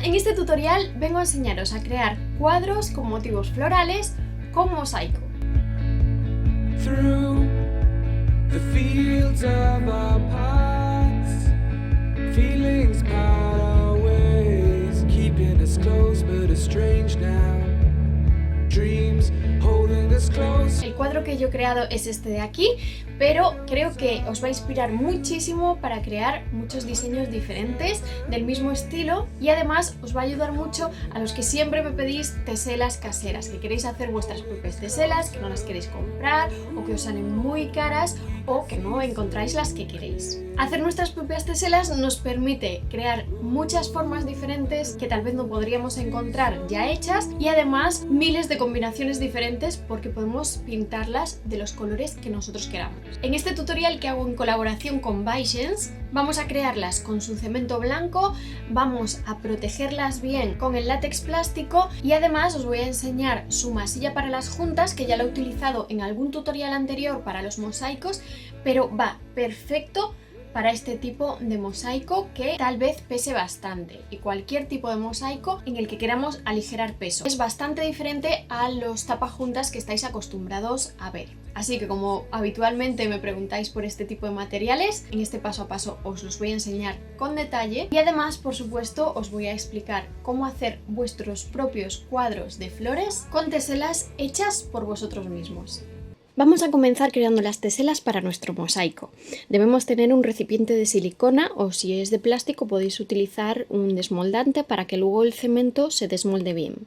En este tutorial vengo a enseñaros a crear cuadros con motivos florales con mosaico. Through the fields of our paths, feelings part our ways, keeping us close but estranged now. Dreams holding us close. El cuadro que yo he creado es este de aquí, pero creo que os va a inspirar muchísimo para crear muchos diseños diferentes del mismo estilo y además os va a ayudar mucho a los que siempre me pedís teselas caseras, que queréis hacer vuestras propias teselas, que no las queréis comprar o que os salen muy caras o que no encontráis las que queréis. Hacer nuestras propias teselas nos permite crear muchas formas diferentes que tal vez no podríamos encontrar ya hechas y además miles de combinaciones diferentes porque podemos pintarlas de los colores que nosotros queramos. En este tutorial que hago en colaboración con Vaixens, vamos a crearlas con su cemento blanco, vamos a protegerlas bien con el látex plástico y además os voy a enseñar su masilla para las juntas, que ya la he utilizado en algún tutorial anterior para los mosaicos, pero va perfecto para este tipo de mosaico que tal vez pese bastante, y cualquier tipo de mosaico en el que queramos aligerar peso. Es bastante diferente a los tapajuntas que estáis acostumbrados a ver. Así que como habitualmente me preguntáis por este tipo de materiales, en este paso a paso os los voy a enseñar con detalle y además, por supuesto, os voy a explicar cómo hacer vuestros propios cuadros de flores con teselas hechas por vosotros mismos. Vamos a comenzar creando las teselas para nuestro mosaico. Debemos tener un recipiente de silicona o si es de plástico podéis utilizar un desmoldante para que luego el cemento se desmolde bien.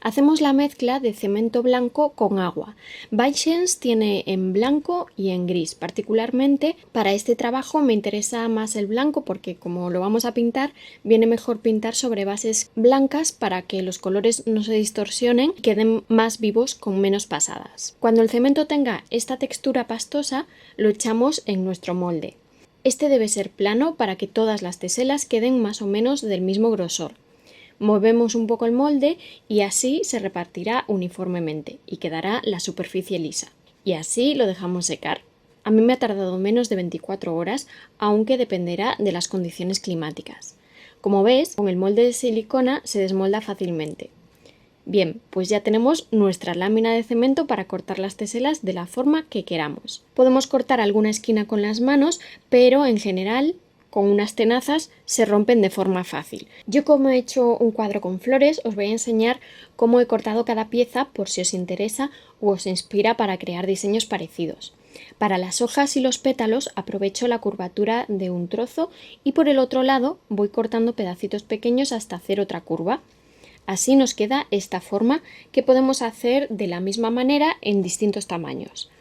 Hacemos la mezcla de cemento blanco con agua. Vaixens tiene en blanco y en gris. Particularmente para este trabajo me interesa más el blanco porque como lo vamos a pintar, viene mejor pintar sobre bases blancas para que los colores no se distorsionen y queden más vivos con menos pasadas. Cuando el cemento tenga esta textura pastosa, lo echamos en nuestro molde. Este debe ser plano para que todas las teselas queden más o menos del mismo grosor. Movemos un poco el molde y así se repartirá uniformemente y quedará la superficie lisa. Y así lo dejamos secar. A mí me ha tardado menos de 24 horas, aunque dependerá de las condiciones climáticas. Como ves, con el molde de silicona se desmolda fácilmente. Bien, pues ya tenemos nuestra lámina de cemento para cortar las teselas de la forma que queramos. Podemos cortar alguna esquina con las manos, pero en general con unas tenazas se rompen de forma fácil. Yo, como he hecho un cuadro con flores, os voy a enseñar cómo he cortado cada pieza por si os interesa o os inspira para crear diseños parecidos. Para las hojas y los pétalos aprovecho la curvatura de un trozo y por el otro lado voy cortando pedacitos pequeños hasta hacer otra curva. Así nos queda esta forma que podemos hacer de la misma manera en distintos tamaños.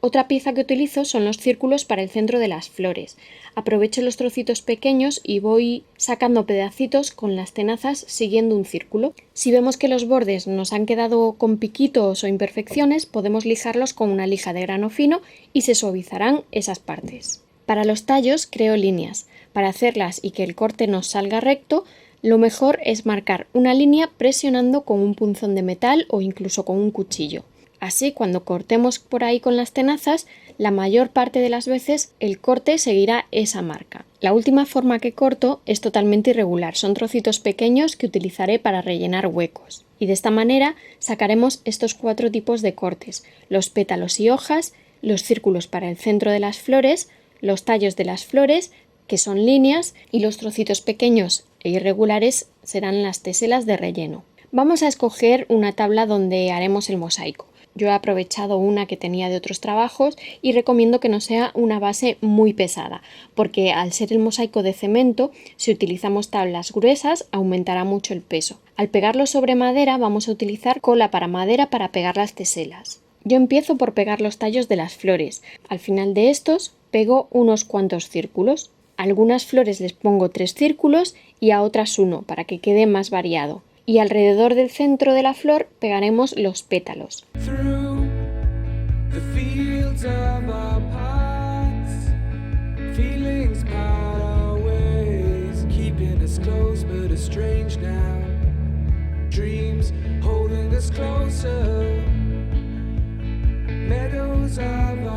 Otra pieza que utilizo son los círculos para el centro de las flores. Aprovecho los trocitos pequeños y voy sacando pedacitos con las tenazas siguiendo un círculo. Si vemos que los bordes nos han quedado con piquitos o imperfecciones, podemos lijarlos con una lija de grano fino y se suavizarán esas partes. Para los tallos creo líneas. Para hacerlas y que el corte nos salga recto, lo mejor es marcar una línea presionando con un punzón de metal o incluso con un cuchillo. Así, cuando cortemos por ahí con las tenazas, la mayor parte de las veces el corte seguirá esa marca. La última forma que corto es totalmente irregular, son trocitos pequeños que utilizaré para rellenar huecos. Y de esta manera sacaremos estos 4 tipos de cortes: los pétalos y hojas, los círculos para el centro de las flores, los tallos de las flores, que son líneas, y los trocitos pequeños e irregulares serán las teselas de relleno. Vamos a escoger una tabla donde haremos el mosaico. Yo he aprovechado una que tenía de otros trabajos y recomiendo que no sea una base muy pesada, porque al ser el mosaico de cemento, si utilizamos tablas gruesas aumentará mucho el peso. Al pegarlo sobre madera vamos a utilizar cola para madera para pegar las teselas. Yo empiezo por pegar los tallos de las flores. Al final de estos pego unos cuantos círculos. A algunas flores les pongo 3 círculos y a otras 1 para que quede más variado. Y alrededor del centro de la flor pegaremos los pétalos. Meadows of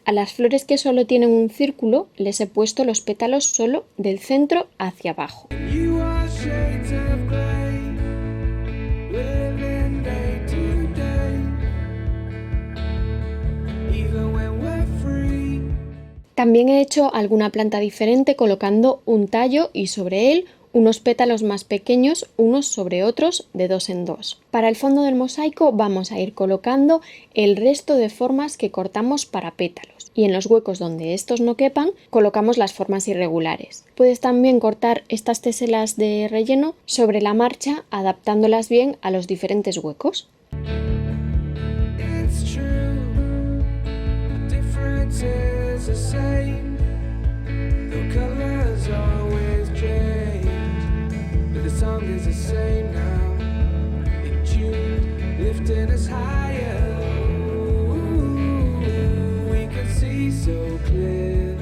A las flores que solo tienen un círculo les he puesto los pétalos solo del centro hacia abajo. You are shades of gray, living day to day, even when we're free. También he hecho alguna planta diferente colocando un tallo y sobre él unos pétalos más pequeños unos sobre otros de 2 en 2. Para el fondo del mosaico vamos a ir colocando el resto de formas que cortamos para pétalos y en los huecos donde estos no quepan colocamos las formas irregulares. Puedes también cortar estas teselas de relleno sobre la marcha adaptándolas bien a los diferentes huecos. It's true, the difference is the same. The colors always change, but the song is the same now. In June, lifting us higher. Ooh, we can see so clear.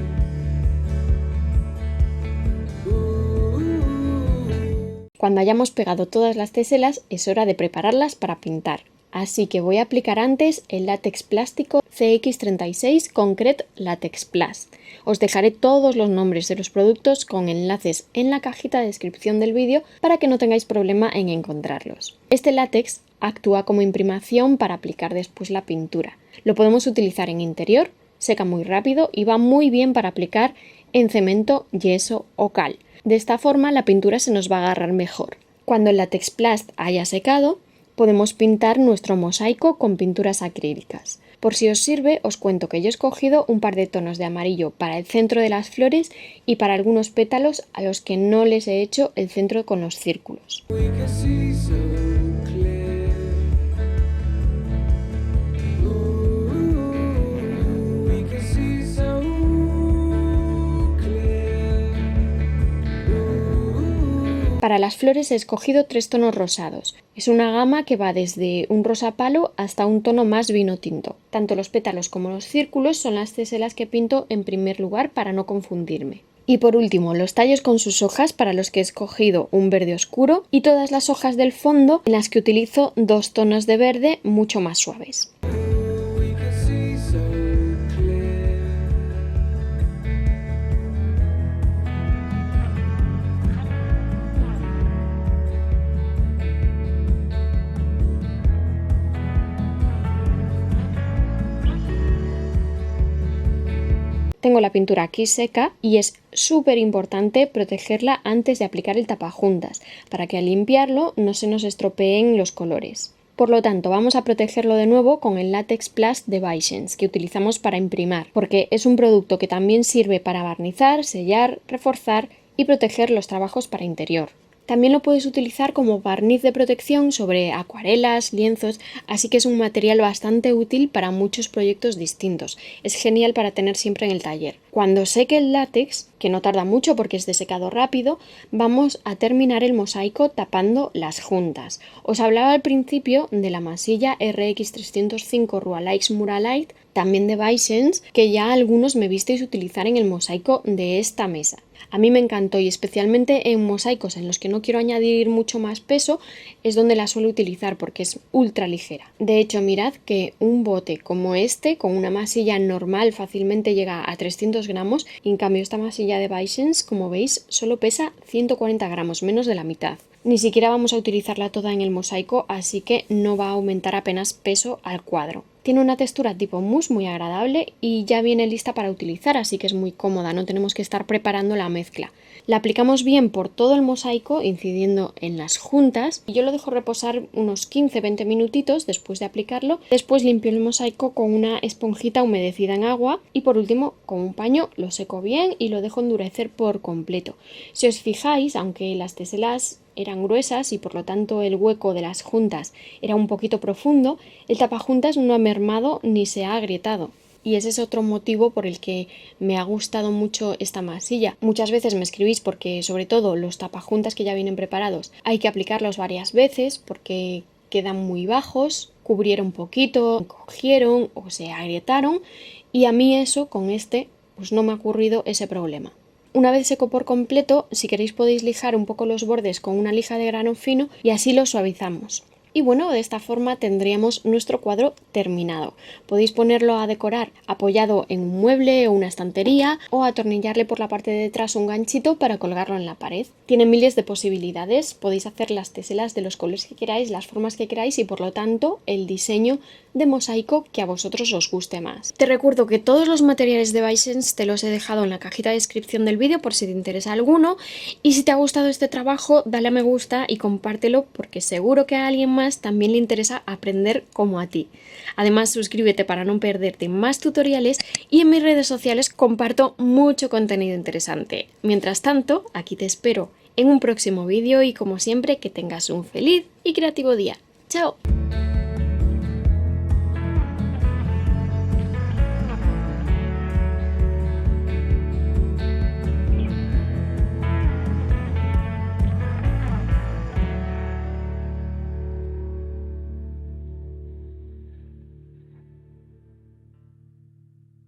Cuando hayamos pegado todas las teselas es hora de prepararlas para pintar. Así que voy a aplicar antes el látex plástico CX36 Concrete Latex Plus. Os dejaré todos los nombres de los productos con enlaces en la cajita de descripción del vídeo para que no tengáis problema en encontrarlos. Este látex actúa como imprimación para aplicar después la pintura. Lo podemos utilizar en interior, seca muy rápido y va muy bien para aplicar en cemento, yeso o cal. De esta forma la pintura se nos va a agarrar mejor. Cuando el látex plast haya secado, podemos pintar nuestro mosaico con pinturas acrílicas. Por si os sirve, os cuento que yo he escogido un par de tonos de amarillo para el centro de las flores y para algunos pétalos a los que no les he hecho el centro con los círculos. We can see so clear. Ooh, we can see so clear. Ooh. Para las flores he escogido 3 tonos rosados. Es una gama que va desde un rosa palo hasta un tono más vino tinto. Tanto los pétalos como los círculos son las teselas que pinto en primer lugar para no confundirme. Y por último, los tallos con sus hojas para los que he escogido un verde oscuro y todas las hojas del fondo en las que utilizo 2 tonos de verde mucho más suaves. We can see so clear. Tengo la pintura aquí seca y es súper importante protegerla antes de aplicar el tapajuntas para que al limpiarlo no se nos estropeen los colores. Por lo tanto, vamos a protegerlo de nuevo con el Latex Plus de Vicens que utilizamos para imprimar, porque es un producto que también sirve para barnizar, sellar, reforzar y proteger los trabajos para interior. También lo puedes utilizar como barniz de protección sobre acuarelas, lienzos, así que es un material bastante útil para muchos proyectos distintos. Es genial para tener siempre en el taller. Cuando seque el látex, que no tarda mucho porque es de secado rápido, vamos a terminar el mosaico tapando las juntas. Os hablaba al principio de la masilla RX305 Rualix Muralite, también de Vicens, que ya algunos me visteis utilizar en el mosaico de esta mesa. A mí me encantó y especialmente en mosaicos en los que no quiero añadir mucho más peso es donde la suelo utilizar porque es ultra ligera. De hecho, mirad que un bote como este con una masilla normal fácilmente llega a 300 gramos y en cambio esta masilla de Vicens, como veis, solo pesa 140 gramos, menos de la mitad. Ni siquiera vamos a utilizarla toda en el mosaico, así que no va a aumentar apenas peso al cuadro. Tiene una textura tipo mousse muy agradable y ya viene lista para utilizar, así que es muy cómoda, no tenemos que estar preparando la mezcla. La aplicamos bien por todo el mosaico, incidiendo en las juntas, y yo lo dejo reposar unos 15-20 minutitos después de aplicarlo. Después limpio el mosaico con una esponjita humedecida en agua y por último con un paño lo seco bien y lo dejo endurecer por completo. Si os fijáis, aunque las teselas eran gruesas y por lo tanto el hueco de las juntas era un poquito profundo, el tapajuntas no ha mermado ni se ha agrietado. Y ese es otro motivo por el que me ha gustado mucho esta masilla. Muchas veces me escribís porque sobre todo los tapajuntas que ya vienen preparados hay que aplicarlos varias veces porque quedan muy bajos, cubrieron un poquito, encogieron o se agrietaron y a mí eso con este pues no me ha ocurrido ese problema. Una vez seco por completo, si queréis podéis lijar un poco los bordes con una lija de grano fino y así lo suavizamos. Y bueno, de esta forma tendríamos nuestro cuadro terminado. Podéis ponerlo a decorar apoyado en un mueble o una estantería o atornillarle por la parte de detrás un ganchito para colgarlo en la pared. Tiene miles de posibilidades, podéis hacer las teselas de los colores que queráis, las formas que queráis y por lo tanto el diseño de mosaico que a vosotros os guste más. Te recuerdo que todos los materiales de By-Sense te los he dejado en la cajita de descripción del vídeo por si te interesa alguno, y si te ha gustado este trabajo dale a me gusta y compártelo porque seguro que a alguien más también le interesa aprender como a ti. Además suscríbete para no perderte más tutoriales y en mis redes sociales comparto mucho contenido interesante. Mientras tanto, aquí te espero en un próximo vídeo y como siempre que tengas un feliz y creativo día. ¡Chao!